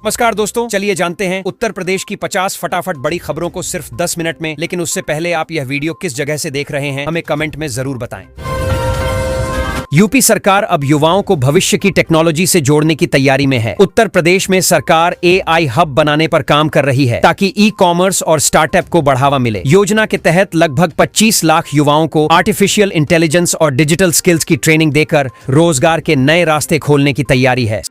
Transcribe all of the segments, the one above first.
नमस्कार दोस्तों, चलिए जानते हैं उत्तर प्रदेश की 50 फटाफट बड़ी खबरों को सिर्फ 10 मिनट में। लेकिन उससे पहले आप यह वीडियो किस जगह से देख रहे हैं हमें कमेंट में जरूर बताएं। यूपी सरकार अब युवाओं को भविष्य की टेक्नोलॉजी से जोड़ने की तैयारी में है। उत्तर प्रदेश में सरकार AI हब बनाने पर काम कर रही है ताकि ई-कॉमर्स और स्टार्टअप को बढ़ावा मिले। योजना के तहत लगभग 25 लाख युवाओं को आर्टिफिशियल इंटेलिजेंस और डिजिटल स्किल्स की ट्रेनिंग देकर रोजगार के नए रास्ते खोलने की तैयारी है।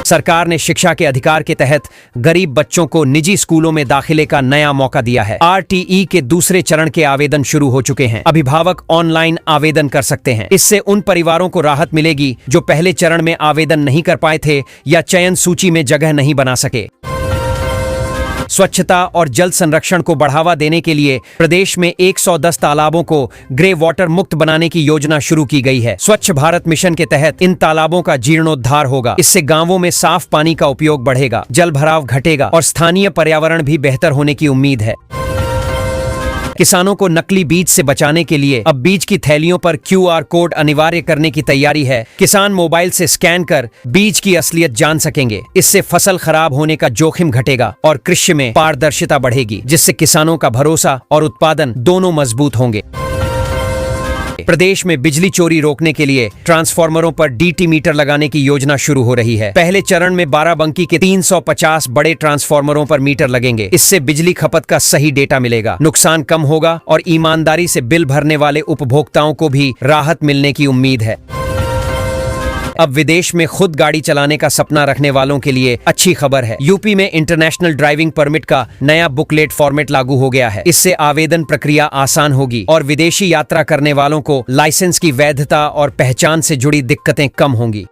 सरकार ने शिक्षा के अधिकार के तहत गरीब बच्चों को निजी स्कूलों में दाखिले का नया मौका दिया है। RTE के दूसरे चरण के आवेदन शुरू हो चुके हैं। अभिभावक ऑनलाइन आवेदन कर सकते हैं। इससे उन परिवारों को राहत मिलेगी जो पहले चरण में आवेदन नहीं कर पाए थे या चयन सूची में जगह नहीं बना सके। स्वच्छता और जल संरक्षण को बढ़ावा देने के लिए प्रदेश में 110 तालाबों को ग्रे वाटर मुक्त बनाने की योजना शुरू की गई है। स्वच्छ भारत मिशन के तहत इन तालाबों का जीर्णोद्धार होगा। इससे गांवों में साफ पानी का उपयोग बढ़ेगा, जल भराव घटेगा और स्थानीय पर्यावरण भी बेहतर होने की उम्मीद है। किसानों को नकली बीज से बचाने के लिए अब बीज की थैलियों पर QR कोड अनिवार्य करने की तैयारी है। किसान मोबाइल से स्कैन कर बीज की असलियत जान सकेंगे। इससे फसल खराब होने का जोखिम घटेगा और कृषि में पारदर्शिता बढ़ेगी, जिससे किसानों का भरोसा और उत्पादन दोनों मजबूत होंगे। प्रदेश में बिजली चोरी रोकने के लिए ट्रांसफार्मरों पर DT मीटर लगाने की योजना शुरू हो रही है। पहले चरण में बाराबंकी के 350 बड़े ट्रांसफार्मरों पर मीटर लगेंगे। इससे बिजली खपत का सही डेटा मिलेगा, नुकसान कम होगा और ईमानदारी से बिल भरने वाले उपभोक्ताओं को भी राहत मिलने की उम्मीद है। अब विदेश में खुद गाड़ी चलाने का सपना रखने वालों के लिए अच्छी खबर है। यूपी में इंटरनेशनल ड्राइविंग परमिट का नया बुकलेट फॉर्मेट लागू हो गया है। इससे आवेदन प्रक्रिया आसान होगी और विदेशी यात्रा करने वालों को लाइसेंस की वैधता और पहचान से जुड़ी दिक्कतें कम होंगी।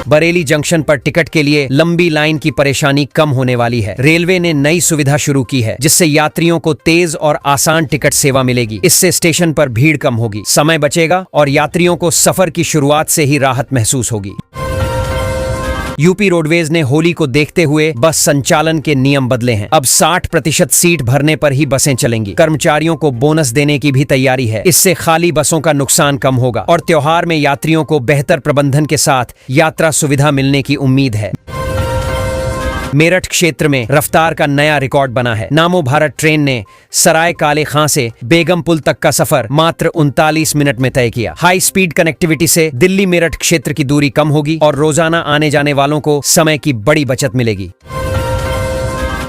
बरेली जंक्शन पर टिकट के लिए लंबी लाइन की परेशानी कम होने वाली है। रेलवे ने नई सुविधा शुरू की है, जिससे यात्रियों को तेज और आसान टिकट सेवा मिलेगी। इससे स्टेशन पर भीड़ कम होगी, समय बचेगा और यात्रियों को सफर की शुरुआत से ही राहत महसूस होगी। यूपी रोडवेज ने होली को देखते हुए बस संचालन के नियम बदले हैं। अब 60% सीट भरने पर ही बसें चलेंगी। कर्मचारियों को बोनस देने की भी तैयारी है। इससे खाली बसों का नुकसान कम होगा और त्योहार में यात्रियों को बेहतर प्रबंधन के साथ यात्रा सुविधा मिलने की उम्मीद है। मेरठ क्षेत्र में रफ्तार का नया रिकॉर्ड बना है। नामो भारत ट्रेन ने सराय काले खां से बेगमपुल तक का सफर मात्र 39 मिनट में तय किया। हाई स्पीड कनेक्टिविटी से दिल्ली मेरठ क्षेत्र की दूरी कम होगी और रोजाना आने जाने वालों को समय की बड़ी बचत मिलेगी।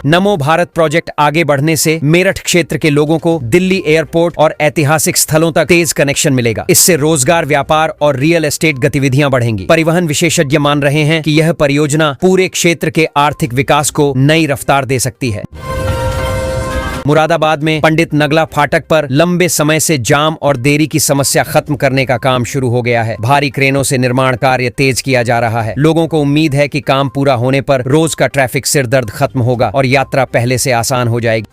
नमो भारत प्रोजेक्ट आगे बढ़ने से मेरठ क्षेत्र के लोगों को दिल्ली एयरपोर्ट और ऐतिहासिक स्थलों तक तेज कनेक्शन मिलेगा। इससे रोजगार, व्यापार और रियल एस्टेट गतिविधियां बढ़ेंगी। परिवहन विशेषज्ञ मान रहे हैं कि यह परियोजना पूरे क्षेत्र के आर्थिक विकास को नई रफ्तार दे सकती है। मुरादाबाद में पंडित नगला फाटक पर लंबे समय से जाम और देरी की समस्या खत्म करने का काम शुरू हो गया है। भारी क्रेनों से निर्माण कार्य तेज किया जा रहा है। लोगों को उम्मीद है कि काम पूरा होने पर रोज का ट्रैफिक सिरदर्द खत्म होगा और यात्रा पहले से आसान हो जाएगी।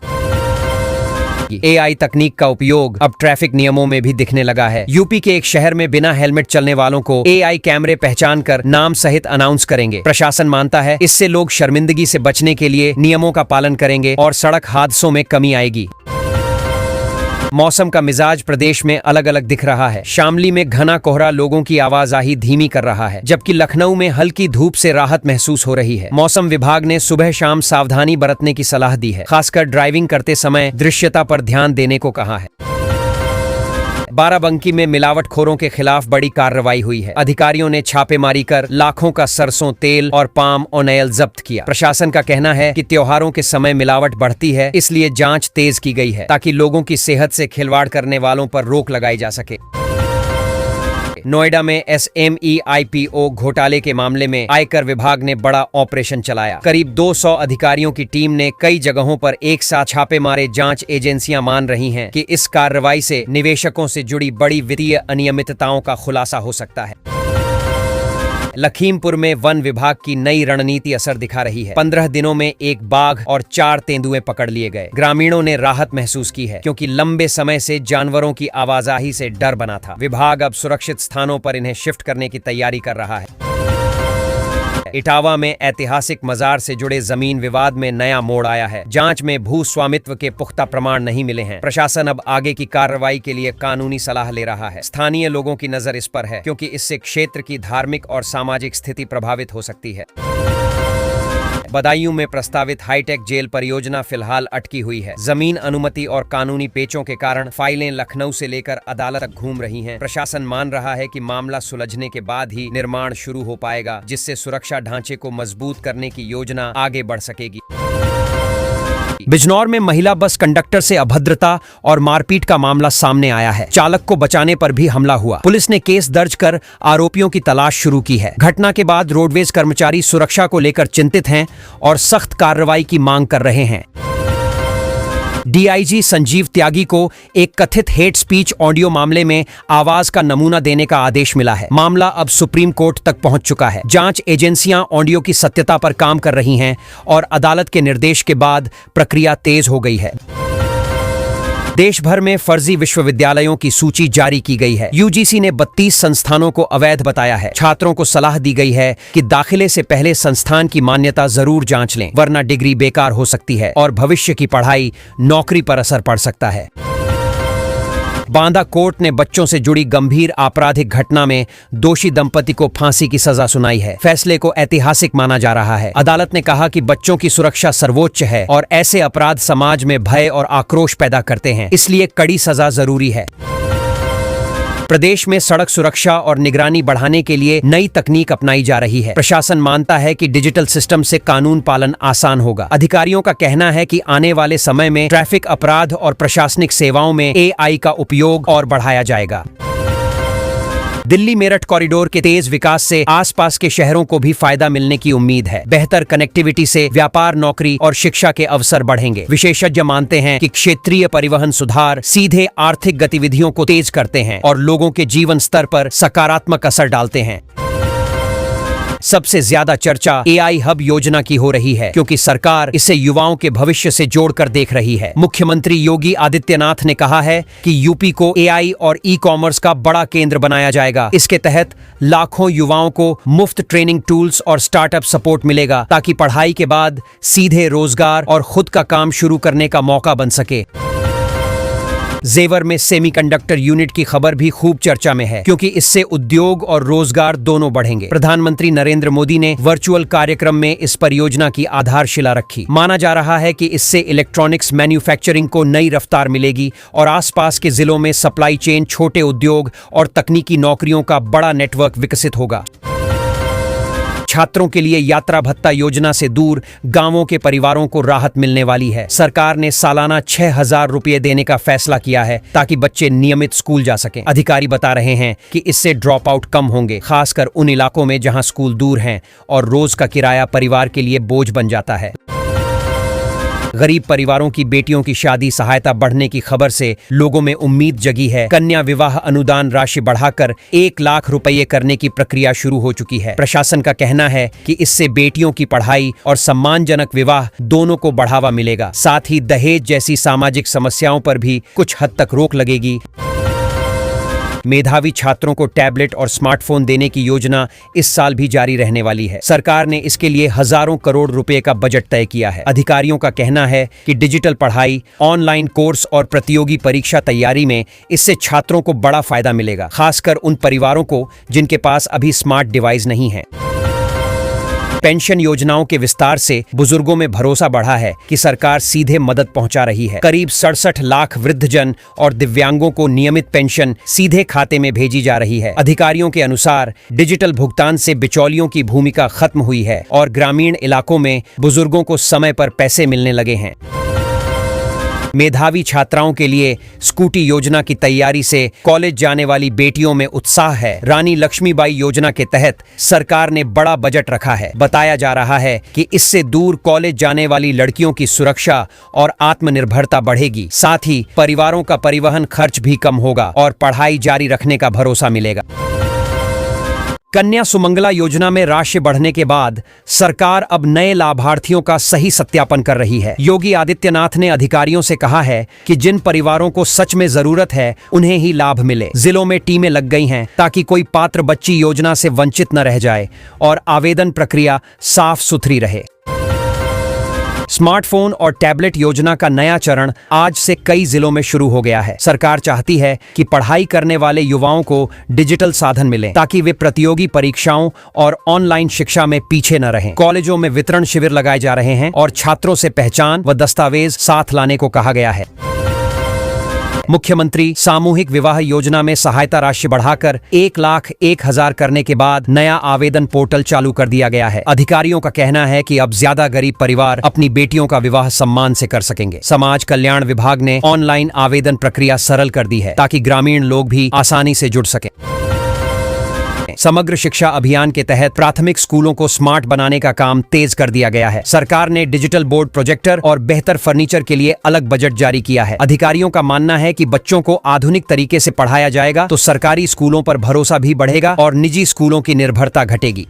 AI तकनीक का उपयोग अब ट्रैफिक नियमों में भी दिखने लगा है। यूपी के एक शहर में बिना हेलमेट चलने वालों को AI कैमरे पहचान कर नाम सहित अनाउंस करेंगे। प्रशासन मानता है इससे लोग शर्मिंदगी से बचने के लिए नियमों का पालन करेंगे और सड़क हादसों में कमी आएगी। मौसम का मिजाज प्रदेश में अलग अलग दिख रहा है। शामली में घना कोहरा लोगों की आवाजाही धीमी कर रहा है, जबकि लखनऊ में हल्की धूप से राहत महसूस हो रही है। मौसम विभाग ने सुबह शाम सावधानी बरतने की सलाह दी है। खासकर ड्राइविंग करते समय दृश्यता पर ध्यान देने को कहा है। बाराबंकी में मिलावटखोरों के खिलाफ बड़ी कार्रवाई हुई है। अधिकारियों ने छापेमारी कर लाखों का सरसों तेल और पाम ऑयल जब्त किया। प्रशासन का कहना है कि त्योहारों के समय मिलावट बढ़ती है, इसलिए जांच तेज की गई है ताकि लोगों की सेहत से खिलवाड़ करने वालों पर रोक लगाई जा सके। नोएडा में SME IPO घोटाले के मामले में आयकर विभाग ने बड़ा ऑपरेशन चलाया। करीब 200 अधिकारियों की टीम ने कई जगहों पर एक साथ छापे मारे। जांच एजेंसियां मान रही हैं कि इस कार्रवाई से निवेशकों से जुड़ी बड़ी वित्तीय अनियमितताओं का खुलासा हो सकता है। लखीमपुर में वन विभाग की नई रणनीति असर दिखा रही है। 15 दिनों में एक बाघ और 4 तेंदुए पकड़ लिए गए। ग्रामीणों ने राहत महसूस की है, क्योंकि लंबे समय से जानवरों की आवाजाही से डर बना था। विभाग अब सुरक्षित स्थानों पर इन्हें शिफ्ट करने की तैयारी कर रहा है। इटावा में ऐतिहासिक मजार से जुड़े जमीन विवाद में नया मोड़ आया है। जांच में भू स्वामित्व के पुख्ता प्रमाण नहीं मिले हैं। प्रशासन अब आगे की कार्रवाई के लिए कानूनी सलाह ले रहा है। स्थानीय लोगों की नजर इस पर है क्योंकि इससे क्षेत्र की धार्मिक और सामाजिक स्थिति प्रभावित हो सकती है। बदायूं में प्रस्तावित हाईटेक जेल परियोजना फिलहाल अटकी हुई है। जमीन अनुमति और कानूनी पेचों के कारण फाइलें लखनऊ से लेकर अदालत तक घूम रही हैं। प्रशासन मान रहा है कि मामला सुलझने के बाद ही निर्माण शुरू हो पाएगा, जिससे सुरक्षा ढांचे को मजबूत करने की योजना आगे बढ़ सकेगी। बिजनौर में महिला बस कंडक्टर से अभद्रता और मारपीट का मामला सामने आया है। चालक को बचाने पर भी हमला हुआ। पुलिस ने केस दर्ज कर आरोपियों की तलाश शुरू की है। घटना के बाद रोडवेज कर्मचारी सुरक्षा को लेकर चिंतित हैं और सख्त कार्रवाई की मांग कर रहे हैं। डीआईजी संजीव त्यागी को एक कथित हेट स्पीच ऑडियो मामले में आवाज का नमूना देने का आदेश मिला है। मामला अब सुप्रीम कोर्ट तक पहुंच चुका है। जांच एजेंसियां ऑडियो की सत्यता पर काम कर रही हैं और अदालत के निर्देश के बाद प्रक्रिया तेज हो गई है। देश भर में फर्जी विश्वविद्यालयों की सूची जारी की गई है। यूजीसी ने 32 संस्थानों को अवैध बताया है। छात्रों को सलाह दी गई है कि दाखिले से पहले संस्थान की मान्यता जरूर जांच लें, वरना डिग्री बेकार हो सकती है और भविष्य की पढ़ाई नौकरी पर असर पड़ सकता है। बांदा कोर्ट ने बच्चों से जुड़ी गंभीर आपराधिक घटना में दोषी दंपति को फांसी की सजा सुनाई है। फैसले को ऐतिहासिक माना जा रहा है। अदालत ने कहा कि बच्चों की सुरक्षा सर्वोच्च है और ऐसे अपराध समाज में भय और आक्रोश पैदा करते हैं, इसलिए कड़ी सजा जरूरी है। प्रदेश में सड़क सुरक्षा और निगरानी बढ़ाने के लिए नई तकनीक अपनाई जा रही है। प्रशासन मानता है कि डिजिटल सिस्टम से कानून पालन आसान होगा। अधिकारियों का कहना है कि आने वाले समय में ट्रैफिक अपराध और प्रशासनिक सेवाओं में एआई का उपयोग और बढ़ाया जाएगा। दिल्ली मेरठ कॉरिडोर के तेज विकास से आसपास के शहरों को भी फायदा मिलने की उम्मीद है। बेहतर कनेक्टिविटी से व्यापार, नौकरी और शिक्षा के अवसर बढ़ेंगे। विशेषज्ञ मानते हैं कि क्षेत्रीय परिवहन सुधार सीधे आर्थिक गतिविधियों को तेज करते हैं और लोगों के जीवन स्तर पर सकारात्मक असर डालते हैं। सबसे ज्यादा चर्चा एआई हब योजना की हो रही है क्योंकि सरकार इसे युवाओं के भविष्य से जोड़कर देख रही है। मुख्यमंत्री योगी आदित्यनाथ ने कहा है कि यूपी को एआई और ई कॉमर्स का बड़ा केंद्र बनाया जाएगा। इसके तहत लाखों युवाओं को मुफ्त ट्रेनिंग टूल्स और स्टार्टअप सपोर्ट मिलेगा ताकि पढ़ाई के बाद सीधे रोजगार और खुद का काम शुरू करने का मौका बन सके। जेवर में सेमीकंडक्टर यूनिट की खबर भी खूब चर्चा में है क्योंकि इससे उद्योग और रोजगार दोनों बढ़ेंगे। प्रधानमंत्री नरेंद्र मोदी ने वर्चुअल कार्यक्रम में इस परियोजना की आधारशिला रखी। माना जा रहा है कि इससे इलेक्ट्रॉनिक्स मैन्युफैक्चरिंग को नई रफ्तार मिलेगी और आसपास के जिलों में सप्लाई चेन, छोटे उद्योग और तकनीकी नौकरियों का बड़ा नेटवर्क विकसित होगा। छात्रों के लिए यात्रा भत्ता योजना से दूर गांवों के परिवारों को राहत मिलने वाली है। सरकार ने सालाना 6,000 रुपये देने का फैसला किया है ताकि बच्चे नियमित स्कूल जा सकें। अधिकारी बता रहे हैं कि इससे ड्रॉप आउट कम होंगे, खासकर उन इलाकों में जहां स्कूल दूर हैं और रोज का किराया परिवार के लिए बोझ बन जाता है। गरीब परिवारों की बेटियों की शादी सहायता बढ़ने की खबर से लोगों में उम्मीद जगी है। कन्या विवाह अनुदान राशि बढ़ाकर 1 लाख रुपये करने की प्रक्रिया शुरू हो चुकी है। प्रशासन का कहना है कि इससे बेटियों की पढ़ाई और सम्मानजनक विवाह दोनों को बढ़ावा मिलेगा। साथ ही दहेज जैसी सामाजिक समस्याओं पर भी कुछ हद तक रोक लगेगी। मेधावी छात्रों को टैबलेट और स्मार्टफोन देने की योजना इस साल भी जारी रहने वाली है। सरकार ने इसके लिए हजारों करोड़ रुपए का बजट तय किया है। अधिकारियों का कहना है कि डिजिटल पढ़ाई, ऑनलाइन कोर्स और प्रतियोगी परीक्षा तैयारी में इससे छात्रों को बड़ा फायदा मिलेगा, खासकर उन परिवारों को जिनके पास अभी स्मार्ट डिवाइस नहीं है। पेंशन योजनाओं के विस्तार से बुजुर्गों में भरोसा बढ़ा है कि सरकार सीधे मदद पहुंचा रही है। करीब 67 लाख वृद्धजन और दिव्यांगों को नियमित पेंशन सीधे खाते में भेजी जा रही है। अधिकारियों के अनुसार डिजिटल भुगतान से बिचौलियों की भूमिका खत्म हुई है और ग्रामीण इलाकों में बुजुर्गों को समय पर पैसे मिलने लगे हैं। मेधावी छात्राओं के लिए स्कूटी योजना की तैयारी से कॉलेज जाने वाली बेटियों में उत्साह है। रानी लक्ष्मीबाई योजना के तहत सरकार ने बड़ा बजट रखा है। बताया जा रहा है कि इससे दूर कॉलेज जाने वाली लड़कियों की सुरक्षा और आत्मनिर्भरता बढ़ेगी। साथ ही परिवारों का परिवहन खर्च भी कम होगा और पढ़ाई जारी रखने का भरोसा मिलेगा। कन्या सुमंगला योजना में राशि बढ़ने के बाद सरकार अब नए लाभार्थियों का सही सत्यापन कर रही है। योगी आदित्यनाथ ने अधिकारियों से कहा है कि जिन परिवारों को सच में जरूरत है उन्हें ही लाभ मिले। जिलों में टीमें लग गई हैं ताकि कोई पात्र बच्ची योजना से वंचित न रह जाए और आवेदन प्रक्रिया साफ सुथरी रहे। स्मार्टफोन और टैबलेट योजना का नया चरण आज से कई जिलों में शुरू हो गया है। सरकार चाहती है कि पढ़ाई करने वाले युवाओं को डिजिटल साधन मिले ताकि वे प्रतियोगी परीक्षाओं और ऑनलाइन शिक्षा में पीछे न रहें। कॉलेजों में वितरण शिविर लगाए जा रहे हैं और छात्रों से पहचान व दस्तावेज साथ लाने को कहा गया है। मुख्यमंत्री सामूहिक विवाह योजना में सहायता राशि बढ़ाकर 1,01,000 करने के बाद नया आवेदन पोर्टल चालू कर दिया गया है। अधिकारियों का कहना है कि अब ज्यादा गरीब परिवार अपनी बेटियों का विवाह सम्मान से कर सकेंगे। समाज कल्याण विभाग ने ऑनलाइन आवेदन प्रक्रिया सरल कर दी है ताकि ग्रामीण लोग भी आसानी से जुड़ सकें। समग्र शिक्षा अभियान के तहत प्राथमिक स्कूलों को स्मार्ट बनाने का काम तेज कर दिया गया है। सरकार ने डिजिटल बोर्ड, प्रोजेक्टर और बेहतर फर्नीचर के लिए अलग बजट जारी किया है। अधिकारियों का मानना है कि बच्चों को आधुनिक तरीके से पढ़ाया जाएगा तो सरकारी स्कूलों पर भरोसा भी बढ़ेगा और निजी स्कूलों की निर्भरता घटेगी।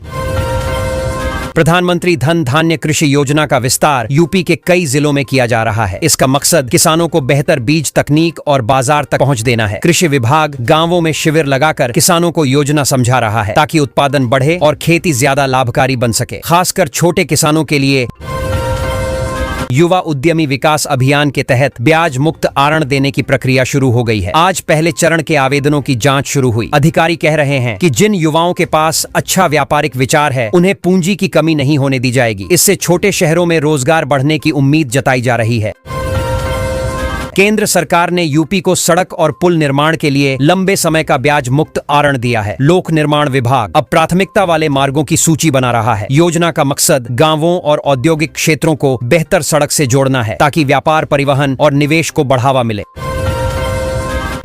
प्रधानमंत्री धन धान्य कृषि योजना का विस्तार यूपी के कई जिलों में किया जा रहा है। इसका मकसद किसानों को बेहतर बीज, तकनीक और बाजार तक पहुंच देना है। कृषि विभाग गांवों में शिविर लगाकर किसानों को योजना समझा रहा है ताकि उत्पादन बढ़े और खेती ज्यादा लाभकारी बन सके। खासकर छोटे किसानों के लिए युवा उद्यमी विकास अभियान के तहत ब्याज मुक्त ऋण देने की प्रक्रिया शुरू हो गई है। आज पहले चरण के आवेदनों की जांच शुरू हुई। अधिकारी कह रहे हैं कि जिन युवाओं के पास अच्छा व्यापारिक विचार है उन्हें पूंजी की कमी नहीं होने दी जाएगी। इससे छोटे शहरों में रोजगार बढ़ने की उम्मीद जताई जा रही है। केंद्र सरकार ने यूपी को सड़क और पुल निर्माण के लिए लंबे समय का ब्याज मुक्त ऋण दिया है। लोक निर्माण विभाग अब प्राथमिकता वाले मार्गों की सूची बना रहा है। योजना का मकसद गांवों और औद्योगिक क्षेत्रों को बेहतर सड़क से जोड़ना है ताकि व्यापार, परिवहन और निवेश को बढ़ावा मिले।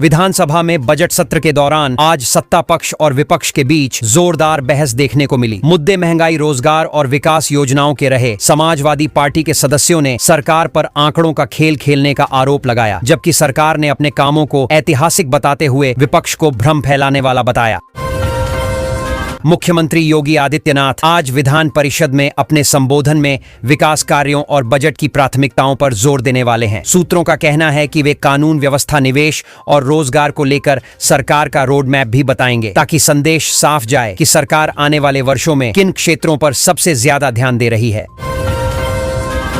विधानसभा में बजट सत्र के दौरान आज सत्ता पक्ष और विपक्ष के बीच जोरदार बहस देखने को मिली। मुद्दे महंगाई, रोजगार और विकास योजनाओं के रहे। समाजवादी पार्टी के सदस्यों ने सरकार पर आंकड़ों का खेल खेलने का आरोप लगाया, जबकि सरकार ने अपने कामों को ऐतिहासिक बताते हुए विपक्ष को भ्रम फैलाने वाला बताया। मुख्यमंत्री योगी आदित्यनाथ आज विधान परिषद में अपने संबोधन में विकास कार्यों और बजट की प्राथमिकताओं पर जोर देने वाले हैं। सूत्रों का कहना है कि वे कानून व्यवस्था, निवेश और रोजगार को लेकर सरकार का रोड मैप भी बताएंगे ताकि संदेश साफ जाए कि सरकार आने वाले वर्षों में किन क्षेत्रों पर सबसे ज्यादा ध्यान दे रही है।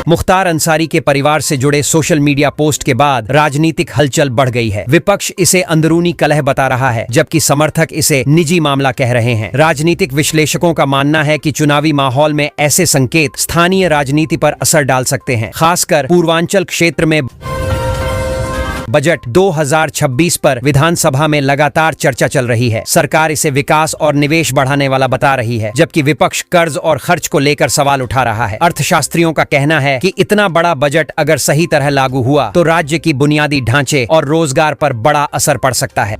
मुख्तार अंसारी के परिवार से जुड़े सोशल मीडिया पोस्ट के बाद राजनीतिक हलचल बढ़ गई है। विपक्ष इसे अंदरूनी कलह बता रहा है, जबकि समर्थक इसे निजी मामला कह रहे हैं। राजनीतिक विश्लेषकों का मानना है कि चुनावी माहौल में ऐसे संकेत स्थानीय राजनीति पर असर डाल सकते हैं। खासकर पूर्वांचल क्षेत्र में बजट 2026 पर विधानसभा में लगातार चर्चा चल रही है। सरकार इसे विकास और निवेश बढ़ाने वाला बता रही है, जबकि विपक्ष कर्ज और खर्च को लेकर सवाल उठा रहा है। अर्थशास्त्रियों का कहना है कि इतना बड़ा बजट अगर सही तरह लागू हुआ तो राज्य की बुनियादी ढांचे और रोजगार पर बड़ा असर पड़ सकता है।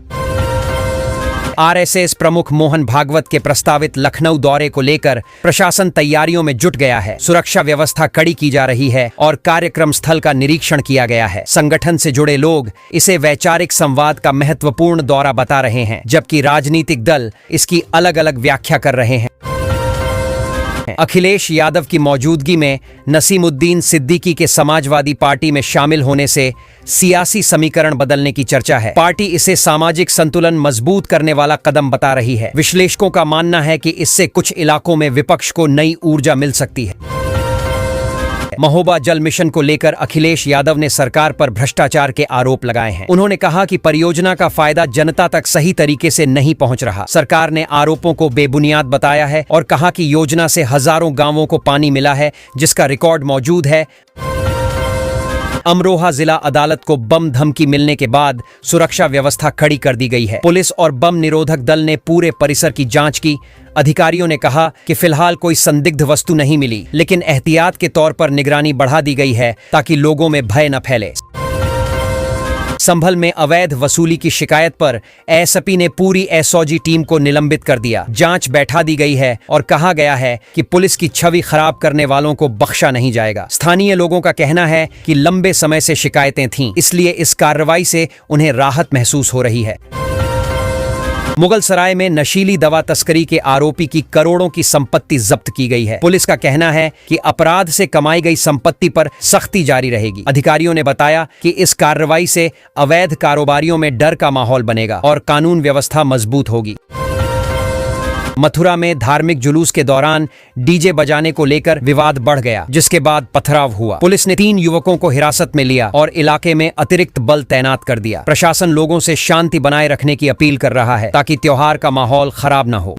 आरएसएस प्रमुख मोहन भागवत के प्रस्तावित लखनऊ दौरे को लेकर प्रशासन तैयारियों में जुट गया है। सुरक्षा व्यवस्था कड़ी की जा रही है और कार्यक्रम स्थल का निरीक्षण किया गया है। संगठन से जुड़े लोग इसे वैचारिक संवाद का महत्वपूर्ण दौरा बता रहे हैं, जबकि राजनीतिक दल इसकी अलग अलग व्याख्या कर रहे हैं। अखिलेश यादव की मौजूदगी में नसीमुद्दीन सिद्दीकी के समाजवादी पार्टी में शामिल होने से सियासी समीकरण बदलने की चर्चा है। पार्टी इसे सामाजिक संतुलन मजबूत करने वाला कदम बता रही है। विश्लेषकों का मानना है कि इससे कुछ इलाकों में विपक्ष को नई ऊर्जा मिल सकती है। महोबा जल मिशन को लेकर अखिलेश यादव ने सरकार पर भ्रष्टाचार के आरोप लगाए हैं। उन्होंने कहा कि परियोजना का फायदा जनता तक सही तरीके से नहीं पहुंच रहा। सरकार ने आरोपों को बेबुनियाद बताया है और कहा कि योजना से हजारों गांवों को पानी मिला है, जिसका रिकॉर्ड मौजूद है। अमरोहा जिला अदालत को बम धमकी मिलने के बाद सुरक्षा व्यवस्था कड़ी कर दी गई है। पुलिस और बम निरोधक दल ने पूरे परिसर की जांच की। अधिकारियों ने कहा कि फिलहाल कोई संदिग्ध वस्तु नहीं मिली, लेकिन एहतियात के तौर पर निगरानी बढ़ा दी गई है ताकि लोगों में भय न फैले। संभल में अवैध वसूली की शिकायत पर एएसपी ने पूरी एसओजी टीम को निलंबित कर दिया। जांच बैठा दी गई है और कहा गया है कि पुलिस की छवि खराब करने वालों को बख्शा नहीं जाएगा। स्थानीय लोगों का कहना है कि लंबे समय से शिकायतें थीं, इसलिए इस कार्रवाई से उन्हें राहत महसूस हो रही है। मुगल सराय में नशीली दवा तस्करी के आरोपी की करोड़ों की संपत्ति जब्त की गई है। पुलिस का कहना है कि अपराध से कमाई गई संपत्ति पर सख्ती जारी रहेगी। अधिकारियों ने बताया कि इस कार्रवाई से अवैध कारोबारियों में डर का माहौल बनेगा और कानून व्यवस्था मजबूत होगी। मथुरा में धार्मिक जुलूस के दौरान डीजे बजाने को लेकर विवाद बढ़ गया, जिसके बाद पथराव हुआ। पुलिस ने 3 युवकों को हिरासत में लिया और इलाके में अतिरिक्त बल तैनात कर दिया। प्रशासन लोगों से शांति बनाए रखने की अपील कर रहा है ताकि त्योहार का माहौल खराब न हो।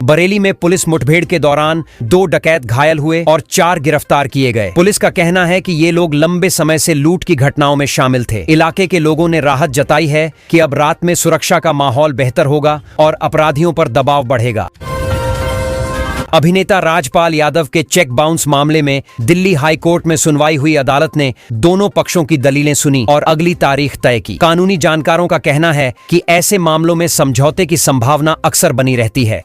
बरेली में पुलिस मुठभेड़ के दौरान 2 डकैत घायल हुए और 4 गिरफ्तार किए गए। पुलिस का कहना है कि ये लोग लंबे समय से लूट की घटनाओं में शामिल थे। इलाके के लोगों ने राहत जताई है कि अब रात में सुरक्षा का माहौल बेहतर होगा और अपराधियों पर दबाव बढ़ेगा। अभिनेता राजपाल यादव के चेक बाउंस मामले में दिल्ली हाई कोर्ट में सुनवाई हुई अदालत ने दोनों पक्षों की दलीलें सुनी और अगली तारीख तय की। कानूनी जानकारों का कहना है कि ऐसे मामलों में समझौते की संभावना अक्सर बनी रहती है।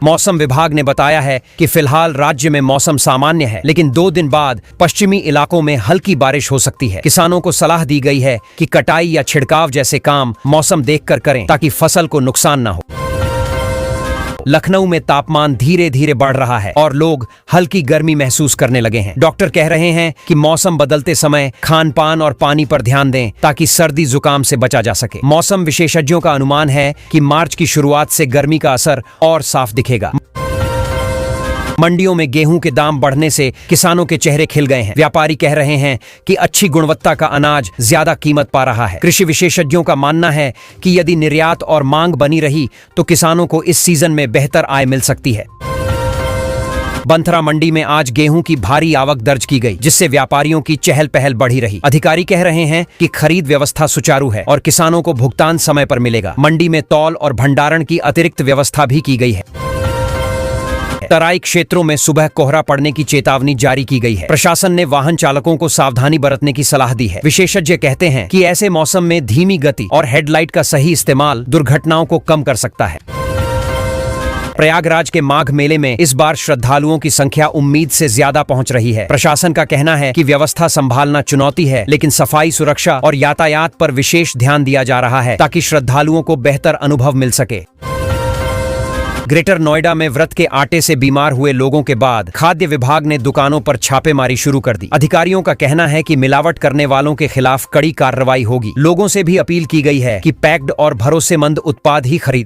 मौसम विभाग ने बताया है कि फिलहाल राज्य में मौसम सामान्य है, लेकिन 2 दिन बाद पश्चिमी इलाकों में हल्की बारिश हो सकती है। किसानों को सलाह दी गई है कि कटाई या छिड़काव जैसे काम मौसम देखकर करें ताकि फसल को नुकसान न हो। लखनऊ में तापमान धीरे धीरे बढ़ रहा है और लोग हल्की गर्मी महसूस करने लगे हैं। डॉक्टर कह रहे हैं कि मौसम बदलते समय खान पान और पानी पर ध्यान दें ताकि सर्दी जुकाम से बचा जा सके। मौसम विशेषज्ञों का अनुमान है कि मार्च की शुरुआत से गर्मी का असर और साफ दिखेगा। मंडियों में गेहूं के दाम बढ़ने से किसानों के चेहरे खिल गए हैं। व्यापारी कह रहे हैं कि अच्छी गुणवत्ता का अनाज ज्यादा कीमत पा रहा है। कृषि विशेषज्ञों का मानना है कि यदि निर्यात और मांग बनी रही तो किसानों को इस सीजन में बेहतर आय मिल सकती है। बंथरा मंडी में आज गेहूं की भारी आवक दर्ज की गई, जिससे व्यापारियों की चहल पहल बढ़ी रही। अधिकारी कह रहे हैं कि खरीद व्यवस्था सुचारू है और किसानों को भुगतान समय पर मिलेगा। मंडी में तौल और भंडारण की अतिरिक्त व्यवस्था भी की गई है। तराई क्षेत्रों में सुबह कोहरा पड़ने की चेतावनी जारी की गई है। प्रशासन ने वाहन चालकों को सावधानी बरतने की सलाह दी है। विशेषज्ञ कहते हैं कि ऐसे मौसम में धीमी गति और हेडलाइट का सही इस्तेमाल दुर्घटनाओं को कम कर सकता है। प्रयागराज के माघ मेले में इस बार श्रद्धालुओं की संख्या उम्मीद से ज्यादा पहुंच रही है। प्रशासन का कहना है कि व्यवस्था संभालना चुनौती है, लेकिन सफाई, सुरक्षा और यातायात पर विशेष ध्यान दिया जा रहा है ताकि श्रद्धालुओं को बेहतर अनुभव मिल सके। ग्रेटर नोएडा में व्रत के आटे से बीमार हुए लोगों के बाद खाद्य विभाग ने दुकानों पर छापेमारी शुरू कर दी। अधिकारियों का कहना है कि मिलावट करने वालों के खिलाफ कड़ी कार्रवाई होगी। लोगों से भी अपील की गई है कि पैक्ड और भरोसेमंद उत्पाद ही खरीदें।